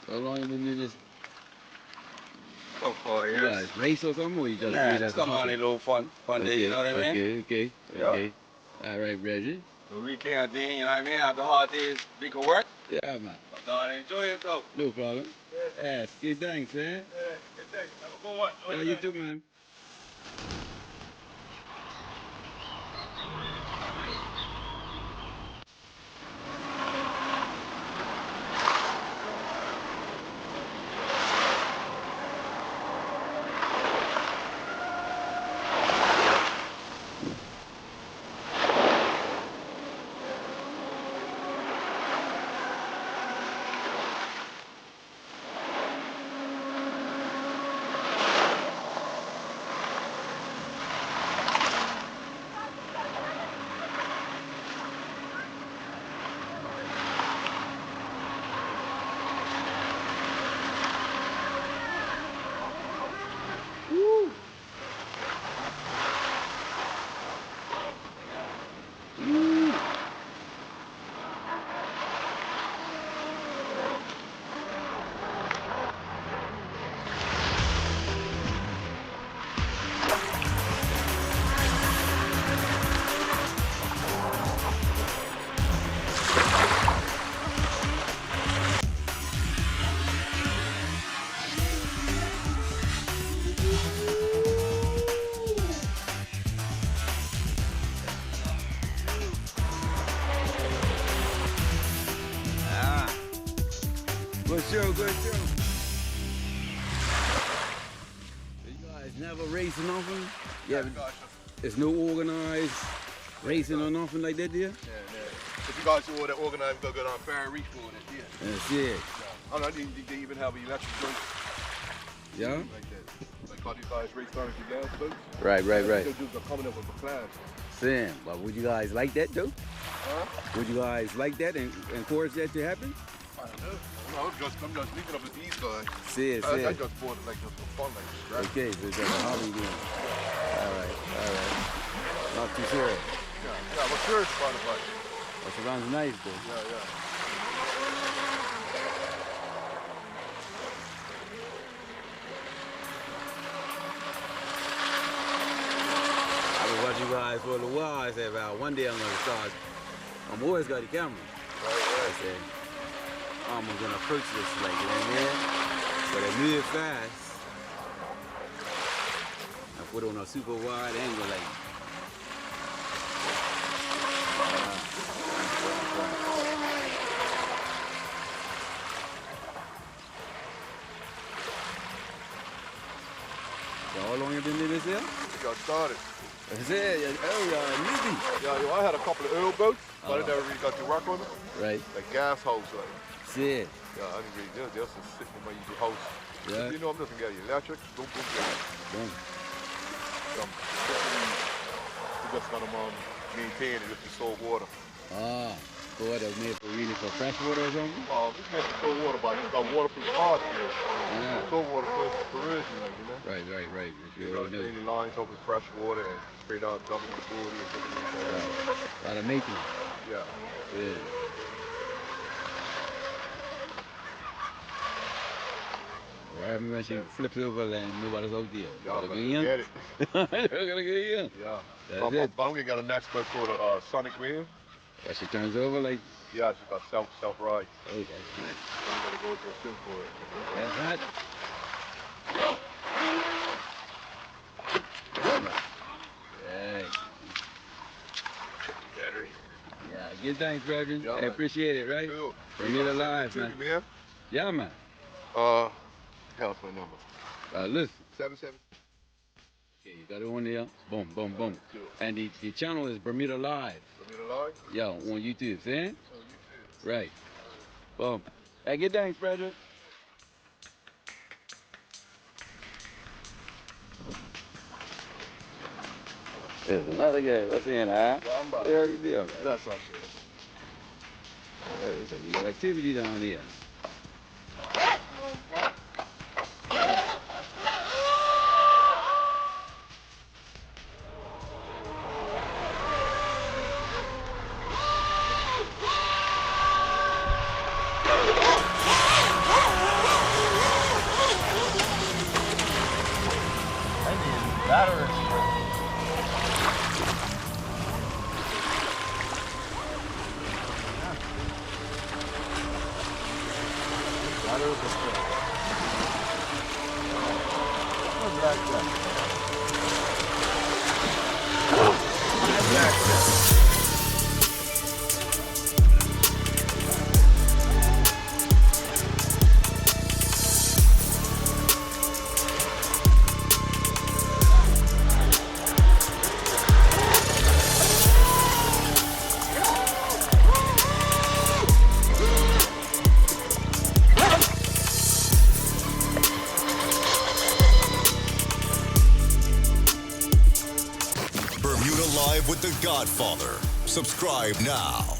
How long you been in this? Oh, 4 You years. guys race or something? Or you just Nah, do just that come on a little fun day, you know what I mean? Okay. All right, Reggie. The weekend thing, you know what I mean? After hard days, big of work. Yeah, man. Sometimes enjoy yourself. No problem. Yeah, good thanks, man. Yeah, good day. Have a good one. Yeah, you too, man. Woo! Woo! Good show. You guys never race or nothing? Yeah, it's no organized racing or nothing like that, dear? Yeah. If you guys do all that organized, go down Fair Reef for it, yeah. That's it. Yeah. I don't know, they even have an electric boat. Yeah? Like that. Like how these guys race down to gas boats. Right. They're coming up with a class. Sam, but would you guys like that, though? Huh? Would you guys like that and encourage that to happen? I don't know. No, I'm just linking up with these guys. See it. I just bought it like just for fun, like right? Okay, so it's like a hobby game. All right. Not too serious. Yeah, I'm serious about it, but. That sounds nice, though. Yeah. I was watching you guys for a little while. I said, well, one day I'm going to start. I'm always got the camera. Right. I said, I'm going to approach this like, you know what I mean? But I move fast. I put on a super wide angle, like. So how long you been in this here? We got started. That's it. Newbie. Yeah, I had a couple of oil boats, but I never really got to work on them. Right. Like gas house, like. See it. Yeah, I didn't really do it. Just sitting in my usual house. Yeah. You know, I'm just gonna get electric. Don't go gas. Boom. We just got them maintain it with the salt water. Ah, so what, that was made for really for fresh water or something? This meant for salt water, but it's got waterproof parts here. Yeah. Salt water for corrosion, like, you know? Right. You gotta clean the lines up with fresh water and spray down double the body and stuff like that. Right. A lot of maintenance. Yeah. Yeah. Right, when she flips over and nobody's out there. Y'all Gotta better get in. get it. Gotta get in. Yeah. That's it. Bungie got an expert called Sonic Wheel. Yeah, she turns over like. Yeah, she's got self-ride. Oh, that's nice. So I'm gonna go to a sim for it. That's hot. Right. Battery. Yeah, good thanks, Reverend. Yeah, I man. appreciate it, right? Cool. Bring it alive, man. man. Yeah, man. Hell's my number. Listen. 77. Okay, you got it on there. Boom. Cool. And the channel is Bermuda Live. Bermuda Live? Yeah, on YouTube, see? Oh, you too. Right. Boom. Hey, good thanks, Frederick. There's another guy. What's in, huh? There you go. That's not good. There's a lot of activity down here. Bermuda Live with the Godfather. Subscribe now.